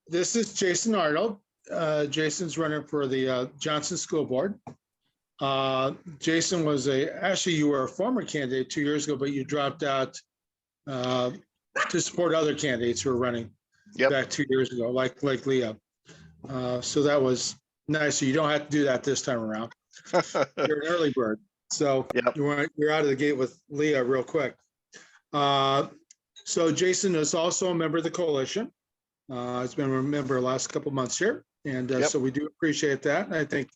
This is Jason Arnold. Jason's running for the Johnston School Board. Jason actually, you were a former candidate 2 years ago, but you dropped out to support other candidates who were running back 2 years ago, like Leah. So that was nice. So you don't have to do that this time around. You're an early bird. So you're out of the gate with Leah real quick. So Jason is also a member of the coalition. He's been a member the last couple of months here. And so we do appreciate that. And I think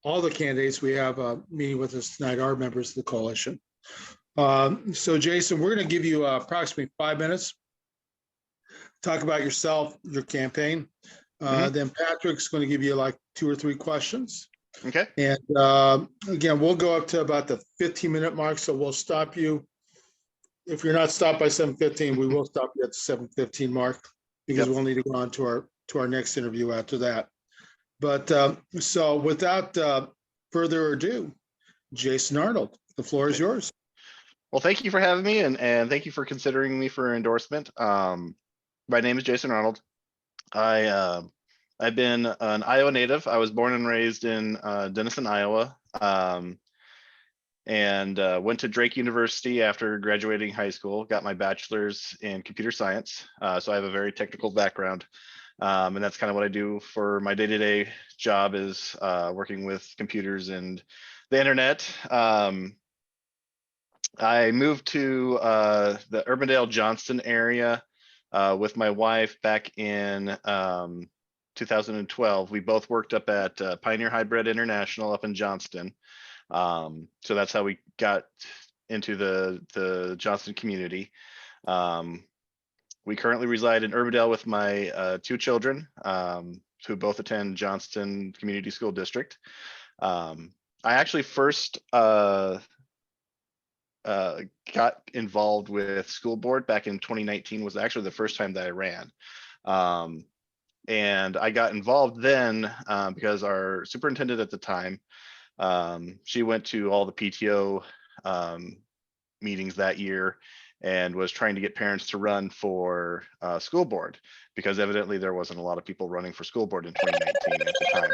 all the candidates we have meeting with us tonight are members of the coalition. So Jason, we're going to give you approximately 5 minutes. Talk about yourself, your campaign. Then Patrick's going to give you like 2 or 3 questions. Okay. And again, we'll go up to about the 15-minute mark. So we'll stop you. If you're not stopped by 7:15, we will stop you at the 7:15 mark because we'll need to go on to our next interview after that. But so without further ado, Jason Arnold, the floor is yours. Well, thank you for having me, and thank you for considering me for endorsement. My name is Jason Arnold. I've been an Iowa native. I was born and raised in Denison, Iowa, and went to Drake University after graduating high school. Got my bachelor's in computer science, so I have a very technical background, and that's kind of what I do for my day-to-day job is working with computers and the internet. I moved to the Urbandale Johnston area with my wife back in 2012. We both worked up at Pioneer Hybrid International up in Johnston. So that's how we got into the Johnston community. We currently reside in Urbandale with my 2 children who both attend Johnston Community School District. I actually first got involved with school board back in 2019 was actually the first time that I ran. And I got involved then because our superintendent at the time, she went to all the PTO meetings that year and was trying to get parents to run for school board because evidently there wasn't a lot of people running for school board in 2019 at the time.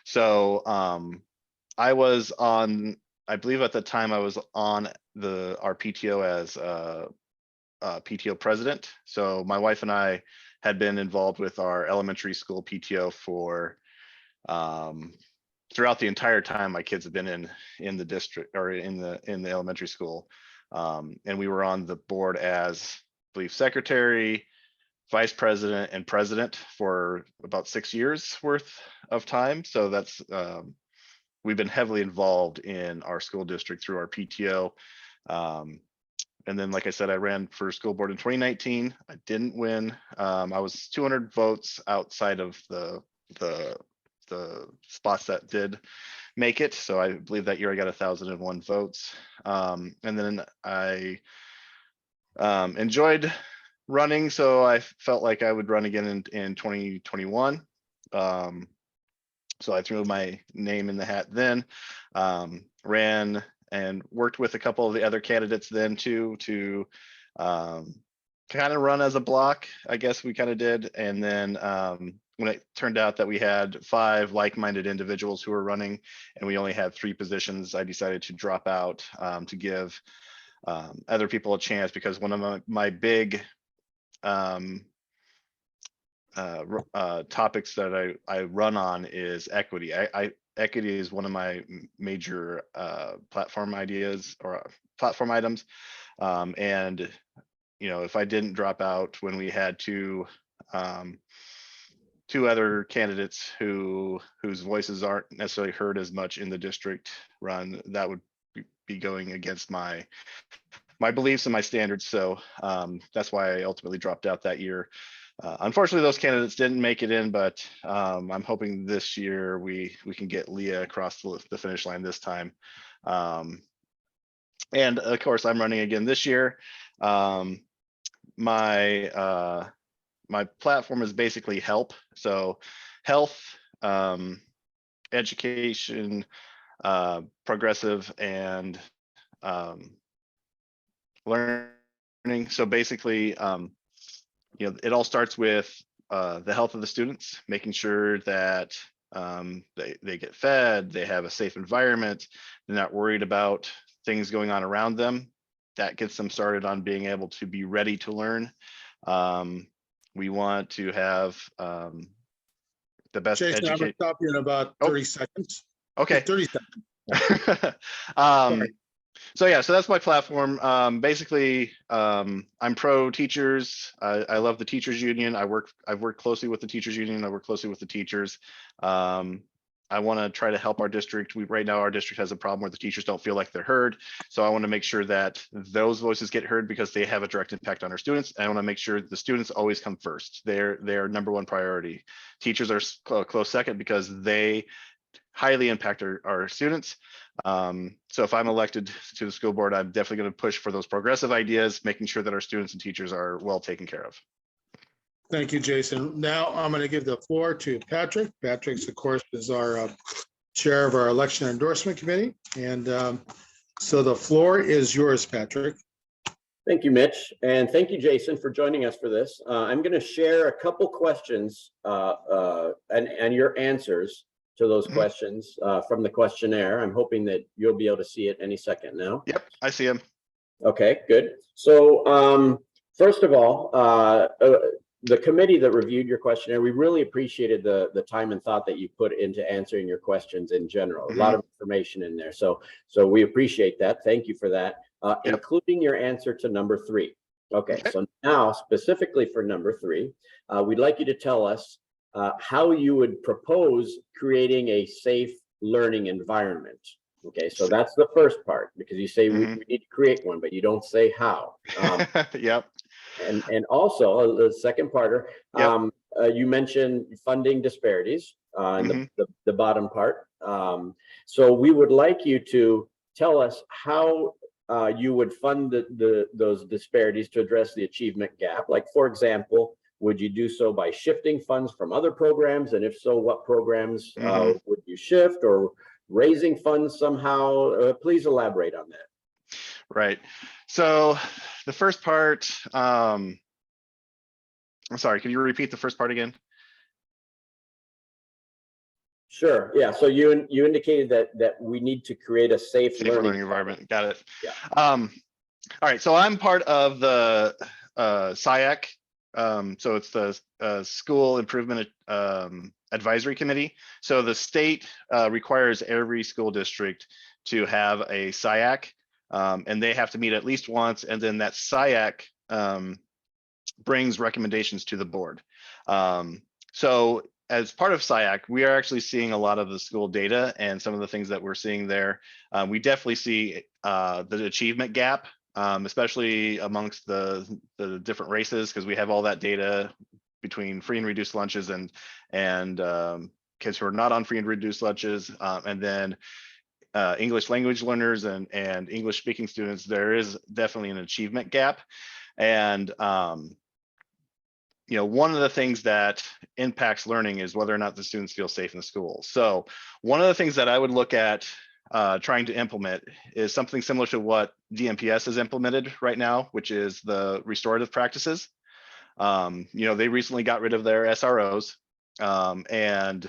So I was on, I believe at the time I was on our PTO as PTO president. So my wife and I had been involved with our elementary school PTO for throughout the entire time my kids have been in the district or in the elementary school. And we were on the board as, I believe, secretary, vice president, and president for about 6 years worth of time. So that's we've been heavily involved in our school district through our PTO. And then, like I said, I ran for school board in 2019. I didn't win. I was 200 votes outside of the spots that did make it. So I believe that year I got 1,001 votes. And then I enjoyed running, so I felt like I would run again in 2021. So I threw my name in the hat then, ran and worked with a couple of the other candidates then too to kind of run as a block, I guess we kind of did. And then when it turned out that we had 5 like-minded individuals who were running and we only had 3 positions, I decided to drop out to give other people a chance because one of my big topics that I run on is equity. Equity is one of my major platform ideas or platform items. And, you know, if I didn't drop out when we had 2 other candidates whose voices aren't necessarily heard as much in the district run, that would be going against my beliefs and my standards. So that's why I ultimately dropped out that year. Unfortunately, those candidates didn't make it in, but I'm hoping this year we can get Leah across the finish line this time. And of course, I'm running again this year. My platform is basically help. So health, education, progressive, and learning. So basically, you know, it all starts with the health of the students, making sure that they get fed, they have a safe environment, they're not worried about things going on around them. That gets them started on being able to be ready to learn. We want to have the best Jason, I'm gonna educate. stop you in about Oh, 30 seconds. okay. 30 seconds. Sorry. So yeah, so that's my platform. Basically, I'm pro teachers. I love the teachers union. I've worked closely with the teachers union. I work closely with the teachers. I want to try to help our district. Right now our district has a problem where the teachers don't feel like they're heard. So I want to make sure that those voices get heard because they have a direct impact on our students. And I want to make sure the students always come first. They're number one priority. Teachers are close second because they highly impact our students. So if I'm elected to the school board, I'm definitely going to push for those progressive ideas, making sure that our students and teachers are well taken care of. Thank you, Jason. Now I'm going to give the floor to Patrick. Patrick's, of course, is our chair of our election endorsement committee. And so the floor is yours, Patrick. Thank you, Mitch. And thank you, Jason, for joining us for this. I'm going to share a couple questions and your answers to those questions from the questionnaire. I'm hoping that you'll be able to see it any second now. Yep, I see him. Okay, good. So first of all, the committee that reviewed your questionnaire, we really appreciated the time and thought that you put into answering your questions in general. A lot of information in there. So we appreciate that. Thank you for that, including your answer to number 3. Okay, so now specifically for number 3, we'd like you to tell us how you would propose creating a safe learning environment. Okay, so that's the first part, because you say we need to create one, but you don't say how. Yep. And also the second part, you mentioned funding disparities in the bottom part. So we would like you to tell us how you would fund those disparities to address the achievement gap. Like, for example, would you do so by shifting funds from other programs? And if so, what programs would you shift, or raising funds somehow? Please elaborate on that. Right. So the first part, I'm sorry, can you repeat the first part again? Sure. Yeah. So you indicated that we need to create a safe learning environment. Got it. Yeah. All right. So I'm part of the SIAC. So it's the School Improvement Advisory Committee. So the state requires every school district to have a SIAC, and they have to meet at least once, and then that SIAC brings recommendations to the board. So as part of SIAC, we are actually seeing a lot of the school data, and some of the things that we're seeing there. We definitely see the achievement gap, especially amongst the different races, because we have all that data between free and reduced lunches and kids who are not on free and reduced lunches, and then English language learners and English speaking students. There is definitely an achievement gap. And one of the things that impacts learning is whether or not the students feel safe in the school. So one of the things that I would look at trying to implement is something similar to what DMPS has implemented right now, which is the restorative practices. They recently got rid of their SROs, and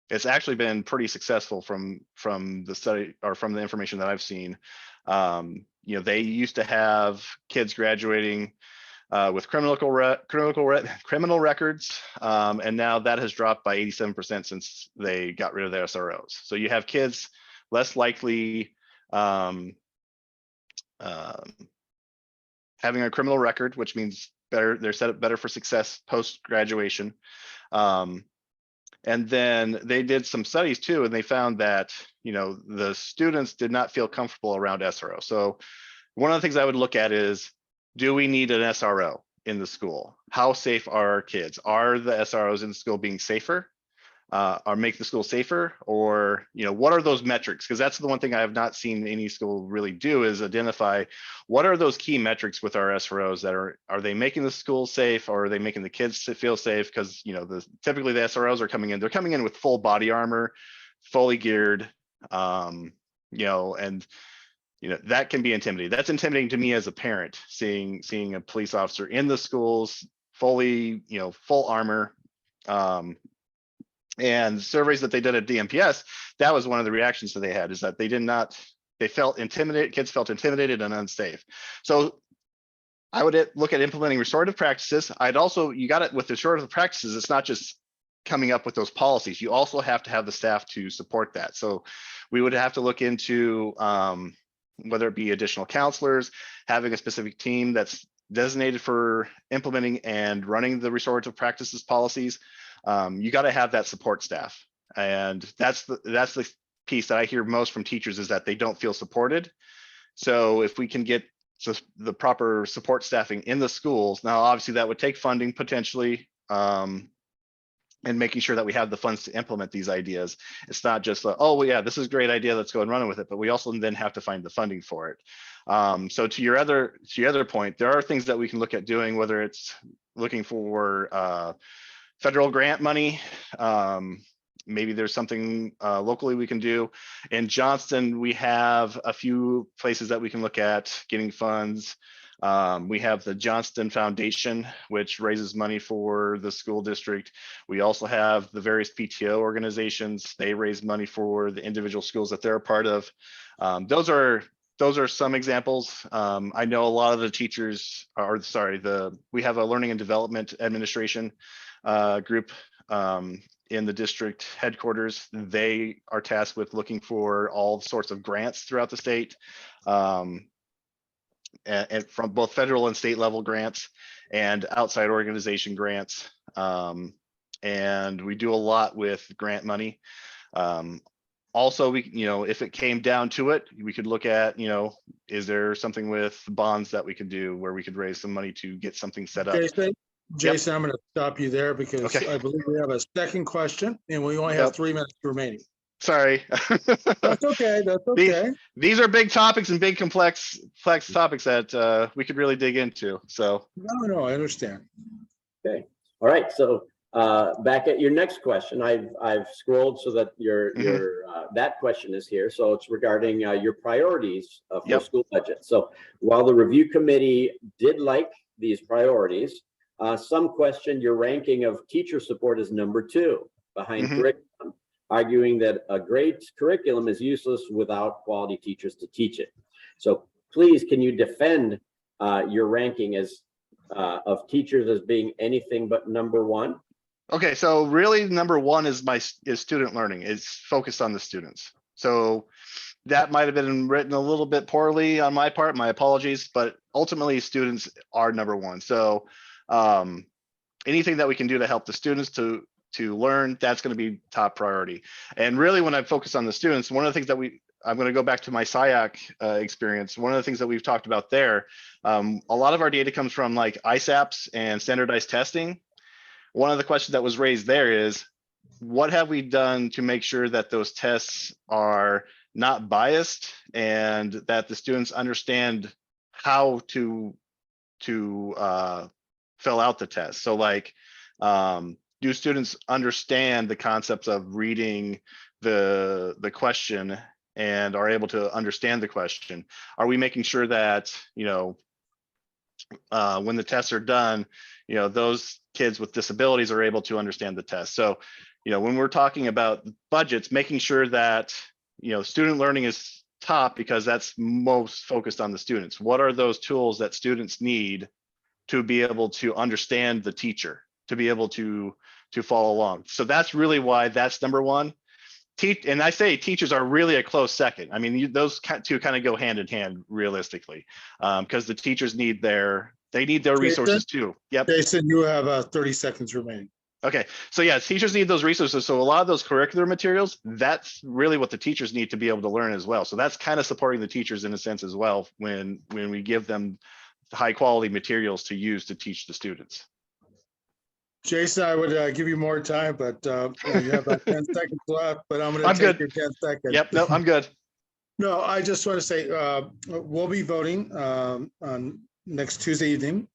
it's actually been pretty successful from the study, or from the information that I've seen. They used to have kids graduating with criminal records, and now that has dropped by 87% since they got rid of their SROs. So you have kids less likely having a criminal record, which means they're set up better for success post graduation. And then they did some studies too, and they found that the students did not feel comfortable around SRO. So one of the things I would look at is, do we need an SRO in the school? How safe are our kids? Are the SROs in the school being safer, or make the school safer? Or, what are those metrics? Because that's the one thing I have not seen any school really do, is identify what are those key metrics with our SROs that are they making the school safe, or are they making the kids feel safe? Because, typically the SROs are coming in, they're coming in with full body armor, fully geared, and that can be intimidating. That's intimidating to me as a parent, seeing a police officer in the schools, fully, full armor. And surveys that they did at DMPS, that was one of the reactions that they had, is that they felt intimidated, kids felt intimidated and unsafe. So I would look at implementing restorative practices. You got it with the restorative practices, it's not just coming up with those policies. You also have to have the staff to support that. So we would have to look into whether it be additional counselors, having a specific team that's designated for implementing and running the restorative practices policies. You got to have that support staff. And that's the piece that I hear most from teachers, is that they don't feel supported. So if we can get the proper support staffing in the schools, now obviously that would take funding potentially, and making sure that we have the funds to implement these ideas. It's not just oh well, yeah, this is a great idea, let's go and run with it, but we also then have to find the funding for it. So to your other point, there are things that we can look at doing, whether it's looking for federal grant money. Maybe there's something locally we can do. In Johnston, we have a few places that we can look at getting funds. We have the Johnston Foundation, which raises money for the school district. We also have the various PTO organizations. They raise money for the individual schools that they're a part of. Those are some examples. I know a lot of the teachers we have a learning and development administration group in the district headquarters. They are tasked with looking for all sorts of grants throughout the state, and from both federal and state level grants and outside organization grants. And we do a lot with grant money. Also, if it came down to it, we could look at, is there something with bonds that we could do where we could raise some money to get something set up? Jason, I'm going to stop you there because Okay. I believe we have a second question and we only have 3 minutes remaining. Sorry. That's okay. That's okay. These are big topics and big complex topics that we could really dig into. So No, I understand. Okay. All right. So back at your next question, I've scrolled so that your that question is here. So it's regarding your priorities for school budget. So while the review committee did like these priorities, some question your ranking of teacher support is number 2 behind curriculum, arguing that a great curriculum is useless without quality teachers to teach it. So please, can you defend your ranking as of teachers as being anything but number 1? Okay, so really number 1 is student learning. It's focused on the students. So that might have been written a little bit poorly on my part, my apologies, but ultimately students are number 1. So anything that we can do to help the students to learn, that's going to be top priority. And really when I focus on the students, one of the things that I'm going to go back to my SIAC experience. One of the things that we've talked about there, a lot of our data comes from like ISAPs and standardized testing. One of the questions that was raised there is, what have we done to make sure that those tests are not biased and that the students understand how to fill out the test? So like, do students understand the concepts of reading the question and are able to understand the question? Are we making sure that, when the tests are done, those kids with disabilities are able to understand the test? So, when we're talking about budgets, making sure that, student learning is top because that's most focused on the students. What are those tools that students need to be able to understand the teacher, to be able to follow along? So that's really why that's number 1. And I say teachers are really a close second. I mean, those two kind of go hand in hand realistically, because the teachers need their resources too. Yep. Jason, you have 30 seconds remaining. Okay, so yeah, teachers need those resources. So a lot of those curricular materials, that's really what the teachers need to be able to learn as well. So that's kind of supporting the teachers in a sense as well when we give them high quality materials to use to teach the students. Jason, I would give you more time, but you have about 10 seconds left, but I'm going to take your 10 seconds. Yep, no, I'm good. No, I just want to say we'll be voting on next Tuesday evening